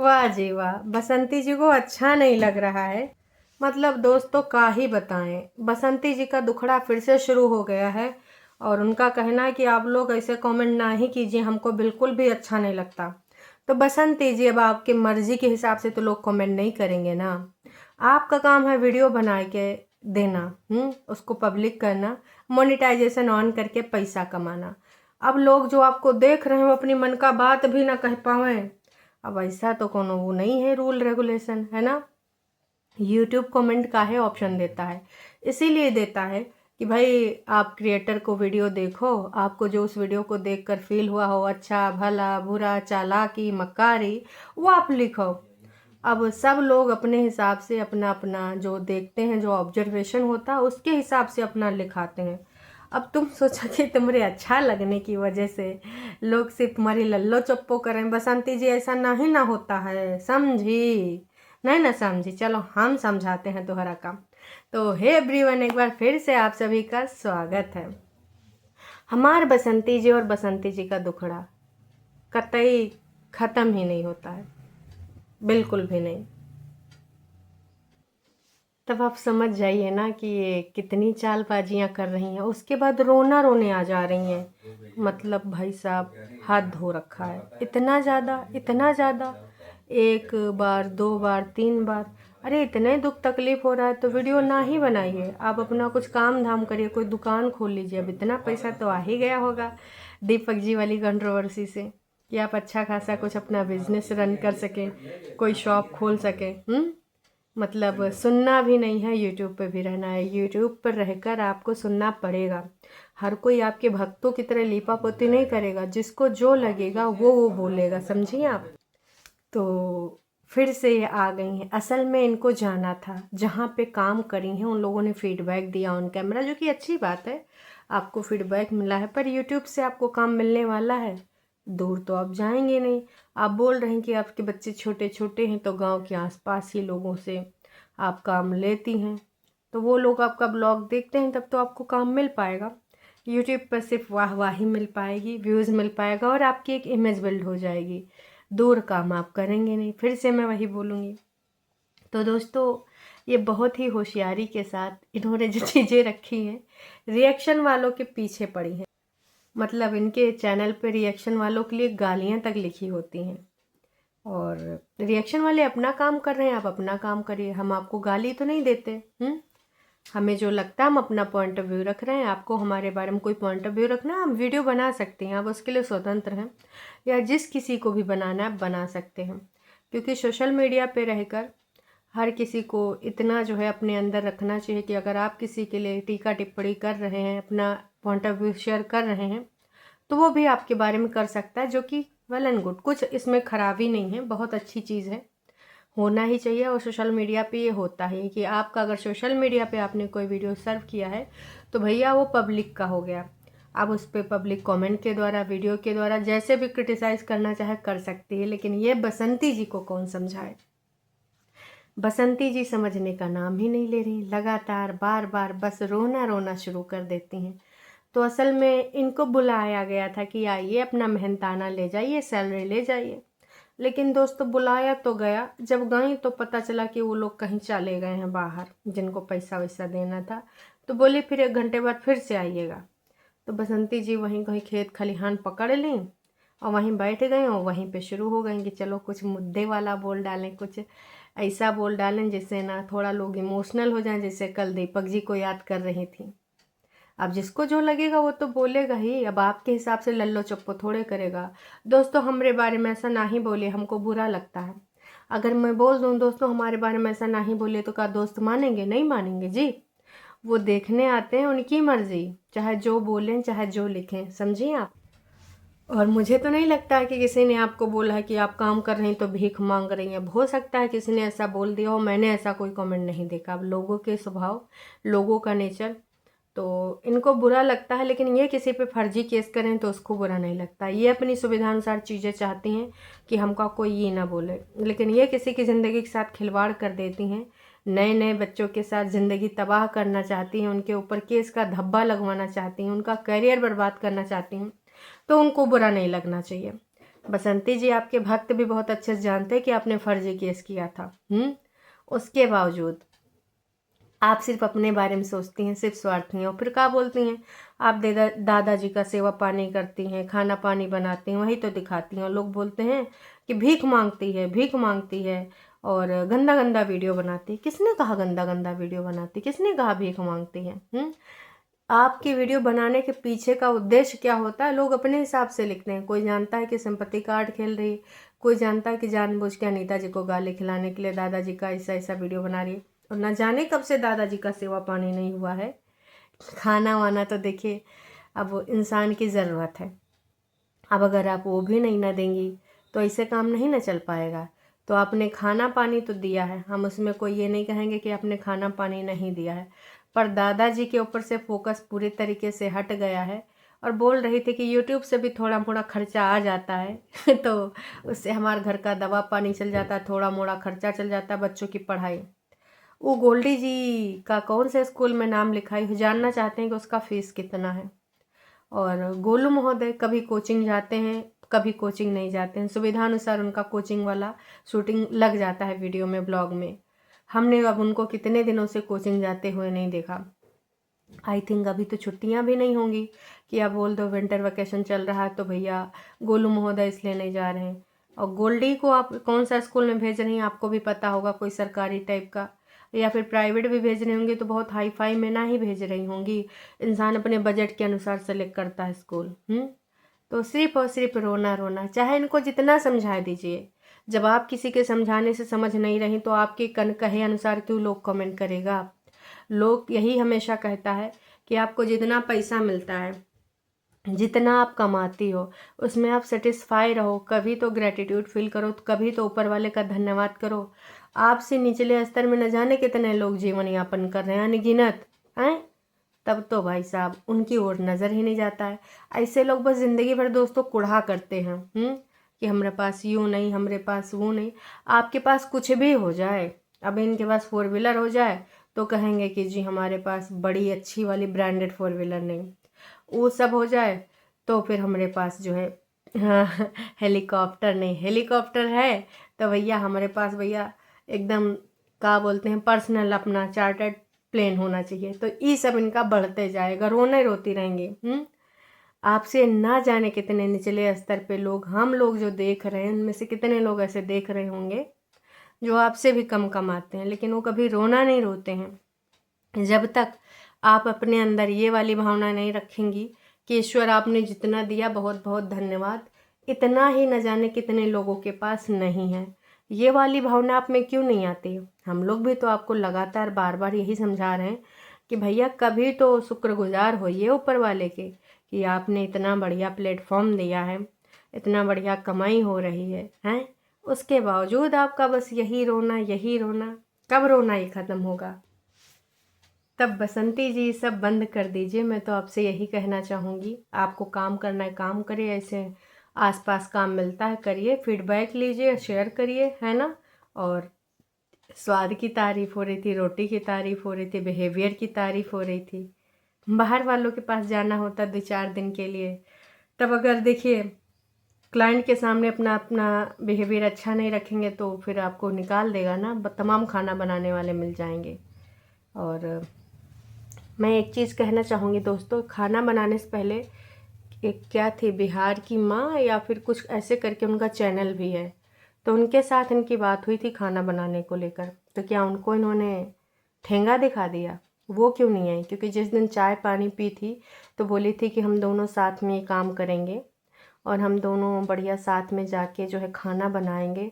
वाह जी वाह, बसंती जी को अच्छा नहीं लग रहा है। मतलब दोस्तों का ही बताएं, बसंती जी का दुखड़ा फिर से शुरू हो गया है और उनका कहना है कि आप लोग ऐसे कमेंट ना ही कीजिए, हमको बिल्कुल भी अच्छा नहीं लगता। तो बसंती जी, अब आपकी मर्जी के हिसाब से तो लोग कमेंट नहीं करेंगे ना। आपका काम है वीडियो बना के देना, उसको पब्लिक करना, मोनेटाइजेशन ऑन करके पैसा कमाना। अब लोग जो आपको देख रहे हैं वो अपनी मन का बात भी ना कह पावे। अब ऐसा तो कोनो वो नहीं है, रूल रेगुलेशन है ना। यूट्यूब कमेंट का है ऑप्शन देता है, इसीलिए देता है कि भाई आप क्रिएटर को वीडियो देखो, आपको जो उस वीडियो को देखकर फील हुआ हो, अच्छा भला बुरा चालाकी मक्कारी, वो आप लिखो। अब सब लोग अपने हिसाब से अपना अपना जो देखते हैं, जो ऑब्जर्वेशन होता है उसके हिसाब से अपना लिखाते हैं। अब तुम सोचो कि तुम्हारे अच्छा लगने की वजह से लोग सिर्फ तुम्हारी लल्लो चप्पो करें। बसंती जी, ऐसा नहीं ना होता है, समझी? नहीं ना समझी? चलो हम समझाते हैं तुम्हारा काम। तो हे एवरीवन, एक बार फिर से आप सभी का स्वागत है। हमार बसंती जी और बसंती जी का दुखड़ा कतई ख़त्म ही नहीं होता है, बिल्कुल भी नहीं। तब आप समझ जाइए ना कि ये कितनी चालबाजियां कर रही हैं। उसके बाद रोना रोने आ जा रही हैं। मतलब भाई साहब, हाथ धो रखा है, इतना ज़्यादा, इतना ज़्यादा। एक बार, दो बार, तीन बार। अरे इतने दुख तकलीफ हो रहा है तो वीडियो ना ही बनाइए, आप अपना कुछ काम धाम करिए, कोई दुकान खोल लीजिए। अब इतना पैसा तो आ ही गया होगा दीपक जी वाली कंट्रोवर्सी से, कि आप अच्छा खासा कुछ अपना बिजनेस रन कर सकें, कोई शॉप खोल सकें। मतलब सुनना भी नहीं है, यूट्यूब पे भी रहना है। यूट्यूब पर रहकर आपको सुनना पड़ेगा। हर कोई आपके भक्तों की तरह लीपा पोती नहीं करेगा, जिसको जो लगेगा वो बोलेगा, समझिए आप। तो फिर से ये आ गई हैं। असल में इनको जाना था, जहाँ पे काम करी हैं उन लोगों ने फीडबैक दिया ऑन कैमरा, जो कि अच्छी बात है, आपको फीडबैक मिला है। पर यूट्यूब से आपको काम मिलने वाला है, दूर तो आप जाएंगे नहीं। आप बोल रहे हैं कि आपके बच्चे छोटे छोटे हैं, तो गांव के आसपास ही लोगों से आप काम लेती हैं, तो वो लोग आपका ब्लॉग देखते हैं, तब तो आपको काम मिल पाएगा। यूट्यूब पर सिर्फ वाहवाही मिल पाएगी, व्यूज़ मिल पाएगा और आपकी एक इमेज बिल्ड हो जाएगी। दूर काम आप करेंगे नहीं, फिर से मैं वही बोलूँगी। तो दोस्तों, ये बहुत ही होशियारी के साथ इन्होंने जो चीज़ें रखी हैं, रिएक्शन वालों के पीछे पड़ी हैं। मतलब इनके चैनल पे रिएक्शन वालों के लिए गालियाँ तक लिखी होती हैं, और रिएक्शन वाले अपना काम कर रहे हैं, आप अपना काम करिए, हम आपको गाली तो नहीं देते। हमें जो लगता है हम अपना पॉइंट ऑफ व्यू रख रहे हैं। आपको हमारे बारे में कोई पॉइंट ऑफ व्यू रखना है, हम वीडियो बना सकते हैं, आप उसके लिए स्वतंत्र हैं, या जिस किसी को भी बनाना है बना सकते हैं। क्योंकि सोशल मीडिया पे रहकर हर किसी को इतना जो है अपने अंदर रखना चाहिए कि अगर आप किसी के लिए टीका टिप्पणी कर रहे हैं, अपना पॉइंट ऑफ व्यू शेयर कर रहे हैं, तो वो भी आपके बारे में कर सकता है, जो कि वेल एंड गुड, कुछ इसमें खराबी नहीं है, बहुत अच्छी चीज़ है, होना ही चाहिए। और सोशल मीडिया पे ये होता है कि आपका अगर सोशल मीडिया पे आपने कोई वीडियो सर्व किया है, तो भैया वो पब्लिक का हो गया। आप उस पर पब्लिक कमेंट के द्वारा, वीडियो के द्वारा जैसे भी क्रिटिसाइज़ करना चाहे कर सकती है। लेकिन ये बसंती जी को कौन समझाए? बसंती जी समझने का नाम ही नहीं ले रही, लगातार बार बार बस रोना रोना शुरू कर देती हैं। तो असल में इनको बुलाया गया था कि आइए अपना मेहनताना ले जाइए, सैलरी ले जाइए। लेकिन दोस्तों, बुलाया तो गया, जब गई तो पता चला कि वो लोग कहीं चले गए हैं बाहर, जिनको पैसा वैसा देना था। तो बोली फिर 1 घंटे बाद फिर से आइएगा। तो बसंती जी वहीं कहीं खेत खलिहान पकड़ लीं और वहीं बैठ गई, और वहीं पे शुरू हो गई कि चलो कुछ मुद्दे वाला बोल डालें, कुछ ऐसा बोल डालें जिससे ना थोड़ा लोग इमोशनल हो जाएं, जैसे कल दीपक जी को याद कर रही थी। अब जिसको जो लगेगा वो तो बोलेगा ही, अब आपके हिसाब से लल्लो चप्पो थोड़े करेगा। दोस्तों, हमारे बारे में ऐसा ना ही बोले, हमको बुरा लगता है। अगर मैं बोल दूं दोस्तों हमारे बारे में ऐसा ना ही बोले, तो क्या दोस्त मानेंगे? नहीं मानेंगे जी। वो देखने आते हैं, उनकी मर्जी, चाहे जो बोलें चाहे जो लिखें, समझिए आप। और मुझे तो नहीं लगता है कि किसी ने आपको बोला है कि आप काम कर रही हैं तो भीख मांग रही हैं। हो सकता है किसी ने ऐसा बोल दिया हो, मैंने ऐसा कोई कमेंट नहीं देखा। अब लोगों के स्वभाव, लोगों का नेचर, तो इनको बुरा लगता है। लेकिन ये किसी पे फर्जी केस करें तो उसको बुरा नहीं लगता। ये अपनी सुविधानुसार चीज़ें चाहती हैं कि हमका कोई ये ना बोले, लेकिन ये किसी की ज़िंदगी के साथ खिलवाड़ कर देती हैं। नए नए बच्चों के साथ ज़िंदगी तबाह करना चाहती हैं, उनके ऊपर केस का धब्बा लगवाना चाहती हैं, उनका करियर बर्बाद करना चाहती हैं, तो उनको बुरा नहीं लगना चाहिए। बसंती जी आपके भक्त भी बहुत अच्छे से जानते हैं कि आपने फर्जी केस किया था। उसके बावजूद आप सिर्फ अपने बारे में सोचती हैं, सिर्फ स्वार्थी हो। फिर क्या बोलती हैं, आप दादाजी का सेवा पानी करती हैं, खाना पानी बनाती हैं, वही तो दिखाती हैं। और लोग बोलते हैं कि भीख मांगती है, भीख मांगती है और गंदा गंदा वीडियो बनाती है। किसने कहा गंदा गंदा वीडियो बनाती, किसने कहा भीख मांगती है? आपकी वीडियो बनाने के पीछे का उद्देश्य क्या होता है, लोग अपने हिसाब से लिखते हैं। कोई जानता है कि सिंपैथी कार्ड खेल रही है, कोई जानता है कि जानबूझ के अनीता जी को गाली खिलाने के लिए दादाजी का ऐसा ऐसा वीडियो बना रही है। और न जाने कब से दादाजी का सेवा पानी नहीं हुआ है। खाना वाना तो देखिए अब इंसान की ज़रूरत है। अब अगर आप वो भी नहीं ना देंगी तो ऐसे काम नहीं ना चल पाएगा। तो आपने खाना पानी तो दिया है, हम उसमें कोई ये नहीं कहेंगे कि आपने खाना पानी नहीं दिया है, पर दादाजी के ऊपर से फोकस पूरी तरीके से हट गया है। और बोल रही थी कि यूट्यूब से भी थोड़ा मोड़ा खर्चा आ जाता है तो उससे हमारे घर का दवा पानी चल जाता है, थोड़ा मोड़ा खर्चा चल जाता है, बच्चों की पढ़ाई। वो गोल्डी जी का कौन से स्कूल में नाम लिखाई हो, जानना चाहते हैं कि उसका फीस कितना है। और गोलू महोदय कभी कोचिंग जाते हैं, कभी कोचिंग नहीं जाते हैं, सुविधानुसार उनका कोचिंग वाला शूटिंग लग जाता है वीडियो में, ब्लॉग में। हमने अब उनको कितने दिनों से कोचिंग जाते हुए नहीं देखा। आई थिंक अभी तो छुट्टियां भी नहीं होंगी कि आप बोल दो विंटर वेकेशन चल रहा है तो भैया गोलू महोदय इसलिए नहीं जा रहे हैं। और गोल्डी को आप कौन सा स्कूल में भेज रही हैं, आपको भी पता होगा, कोई सरकारी टाइप का या फिर प्राइवेट भी भेज रही होंगी तो बहुत हाई फाई में ना ही भेज रही होंगी। इंसान अपने बजट के अनुसार सेलेक्ट करता है स्कूल। तो सिर्फ और सिर्फ रोना रोना, चाहे इनको जितना समझा दीजिए, जब आप किसी के समझाने से समझ नहीं रही तो आपके कहे अनुसार क्यों लोग कमेंट करेगा। लोग यही हमेशा कहता है कि आपको जितना पैसा मिलता है, जितना आप कमाती हो, उसमें आप सेटिस्फाई रहो। कभी तो ग्रेटिट्यूड फील करो, तो कभी तो ऊपर वाले का धन्यवाद करो। आपसे निचले स्तर में न जाने कितने लोग जीवन यापन कर रहे हैं, अनगिनत हैं। तब तो भाई साहब उनकी ओर नज़र ही नहीं जाता है। ऐसे लोग बस ज़िंदगी भर दोस्तों कुढ़ा करते हैं कि हमारे पास यूँ नहीं, हमारे पास वो नहीं। आपके पास कुछ भी हो जाए, अब इनके पास 4 व्हीलर हो जाए तो कहेंगे कि जी हमारे पास बड़ी अच्छी वाली ब्रांडेड 4 व्हीलर नहीं। वो सब हो जाए तो फिर हमारे पास जो है हेलीकॉप्टर नहीं, हेलीकॉप्टर है तो भैया हमारे पास भैया एकदम क्या बोलते हैं, पर्सनल अपना चार्टर्ड प्लेन होना चाहिए। तो ये सब इनका बढ़ते जाएगा, रोने रोती रहेंगे। आपसे ना जाने कितने निचले स्तर पे लोग, हम लोग जो देख रहे हैं उनमें से कितने लोग ऐसे देख रहे होंगे जो आपसे भी कम कमाते हैं, लेकिन वो कभी रोना नहीं रोते हैं। जब तक आप अपने अंदर ये वाली भावना नहीं रखेंगी कि ईश्वर आपने जितना दिया बहुत बहुत धन्यवाद, इतना ही न जाने कितने लोगों के पास नहीं है। ये वाली भावना आप में क्यों नहीं आती? हम लोग भी तो आपको लगातार बार बार यही समझा रहे हैं कि भैया कभी तो शुक्रगुजार होइए ऊपर वाले के कि आपने इतना बढ़िया प्लेटफॉर्म दिया है, इतना बढ़िया कमाई हो रही है, हैं? उसके बावजूद आपका बस यही रोना, यही रोना। कब रोना ये ख़त्म होगा? तब बसंती जी सब बंद कर दीजिए। मैं तो आपसे यही कहना चाहूँगी, आपको काम करना है काम करिए, ऐसे आसपास काम मिलता है करिए, फीडबैक लीजिए, शेयर करिए, है ना। और स्वाद की तारीफ़ हो रही थी, रोटी की तारीफ़ हो रही थी, बिहेवियर की तारीफ़ हो रही थी। बाहर वालों के पास जाना होता 2-4 दिन के लिए, तब अगर देखिए क्लाइंट के सामने अपना अपना बिहेवियर अच्छा नहीं रखेंगे तो फिर आपको निकाल देगा ना, तमाम खाना बनाने वाले मिल जाएंगे। और मैं एक चीज़ कहना चाहूँगी दोस्तों, खाना बनाने से पहले एक क्या थी, बिहार की माँ या फिर कुछ ऐसे करके उनका चैनल भी है, तो उनके साथ इनकी बात हुई थी खाना बनाने को लेकर। तो क्या उनको इन्होंने ठेंगा दिखा दिया? वो क्यों नहीं आई? क्योंकि जिस दिन चाय पानी पी थी तो बोली थी कि हम दोनों साथ में ये काम करेंगे और हम दोनों बढ़िया साथ में जाके जो है खाना बनाएंगे।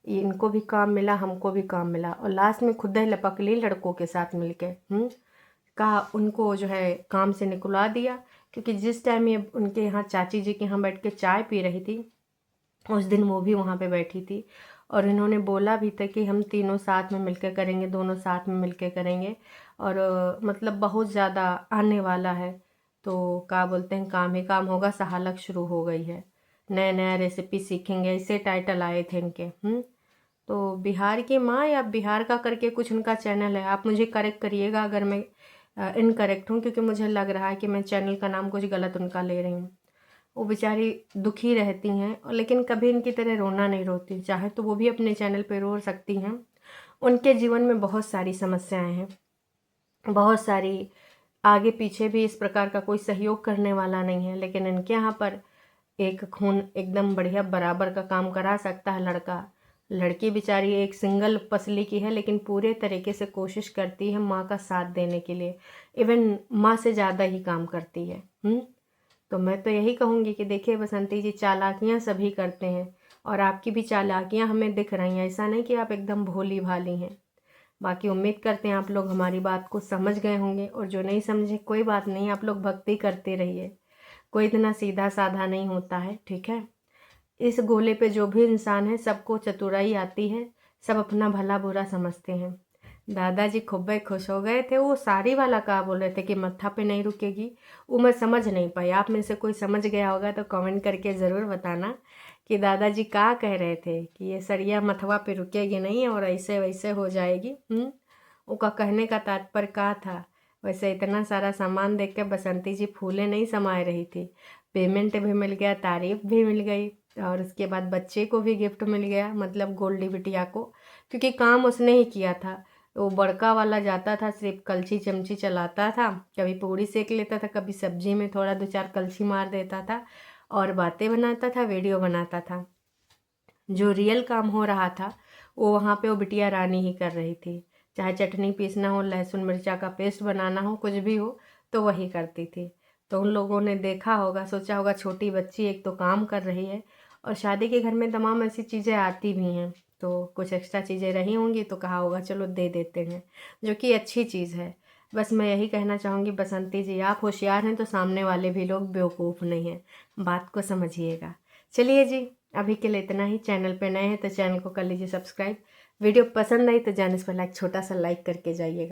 इनको भी काम मिला, हमको भी काम मिला, और लास्ट में खुद ही लपक ली लड़कों के साथ मिलके का उनको जो है काम से निकलवा दिया। क्योंकि जिस टाइम ये उनके यहाँ चाची जी के यहाँ बैठ के चाय पी रही थी, उस दिन वो भी वहाँ पे बैठी थी और इन्होंने बोला भी था कि हम तीनों साथ में मिलकर करेंगे, दोनों साथ में मिलकर करेंगे। और मतलब बहुत ज़्यादा आने वाला है, तो क्या बोलते हैं, काम ही काम होगा, सहालक शुरू हो गई है, नया नया रेसिपी सीखेंगे, ऐसे टाइटल आए थे इनके। तो बिहार की माँ या बिहार का करके कुछ उनका चैनल है, आप मुझे करेक्ट करिएगा अगर मैं इनकरेक्ट हूँ, क्योंकि मुझे लग रहा है कि मैं चैनल का नाम कुछ गलत उनका ले रही हूँ। वो बेचारी दुखी रहती हैं, और लेकिन कभी इनकी तरह रोना नहीं रोती। चाहे तो वो भी अपने चैनल पे रो सकती हैं। उनके जीवन में बहुत सारी समस्याएं हैं, बहुत सारी, आगे पीछे भी इस प्रकार का कोई सहयोग करने वाला नहीं है, लेकिन इनके यहाँ पर एक खून एकदम बढ़िया बराबर का काम करा सकता है लड़का। लड़की बेचारी एक सिंगल पसली की है, लेकिन पूरे तरीके से कोशिश करती है माँ का साथ देने के लिए, इवन माँ से ज़्यादा ही काम करती है। तो मैं तो यही कहूँगी कि देखिए बसंती जी, चालाकियाँ सभी करते हैं, और आपकी भी चालाकियाँ हमें दिख रही हैं। ऐसा नहीं कि आप एकदम भोली भाली हैं। बाकी उम्मीद करते हैं आप लोग हमारी बात को समझ गए होंगे, और जो नहीं समझे कोई बात नहीं, आप लोग भक्ति करते रहिए। कोई इतना सीधा साधा नहीं होता है, ठीक है। इस गोले पे जो भी इंसान है, सबको चतुराई आती है, सब अपना भला बुरा समझते हैं। दादाजी खूब खुश हो गए थे। वो साड़ी वाला कहा बोल रहे थे कि मत्था पे नहीं रुकेगी, वो मैं समझ नहीं पाई। आप में से कोई समझ गया होगा तो कमेंट करके ज़रूर बताना कि दादाजी क्या कह रहे थे कि ये सरिया मथवा पे रुकेगी नहीं और ऐसे वैसे हो जाएगी। उनका कहने का तात्पर्य क्या था। वैसे इतना सारा सामान देख के बसंती जी फूले नहीं समाये रही थी। पेमेंट भी मिल गया, तारीफ भी मिल गई, और उसके बाद बच्चे को भी गिफ्ट मिल गया, मतलब गोल्डी बिटिया को, क्योंकि काम उसने ही किया था। वो बड़का वाला जाता था, सिर्फ कलछी चमची चलाता था, कभी पूड़ी सेक लेता था, कभी सब्जी में थोड़ा 2-4 कलछी मार देता था, और बातें बनाता था, वीडियो बनाता था। जो रियल काम हो रहा था वो वहाँ पे वो बिटिया रानी ही कर रही थी। चाहे चटनी पीसना हो, लहसुन मिर्चा का पेस्ट बनाना हो, कुछ भी हो, तो वही करती थी। तो उन लोगों ने देखा होगा, सोचा होगा छोटी बच्ची एक तो काम कर रही है, और शादी के घर में तमाम ऐसी चीज़ें आती भी हैं, तो कुछ एक्स्ट्रा चीज़ें रही होंगी, तो कहा होगा चलो दे देते हैं, जो कि अच्छी चीज़ है। बस मैं यही कहना चाहूँगी बसंती जी, आप होशियार हैं तो सामने वाले भी लोग बेवकूफ़ नहीं हैं, बात को समझिएगा। चलिए जी, अभी के लिए इतना ही। चैनल पे नए हैं तो चैनल को कर लीजिए सब्सक्राइब। वीडियो पसंद आई तो जाने से पहले एक छोटा सा लाइक करके जाइएगा।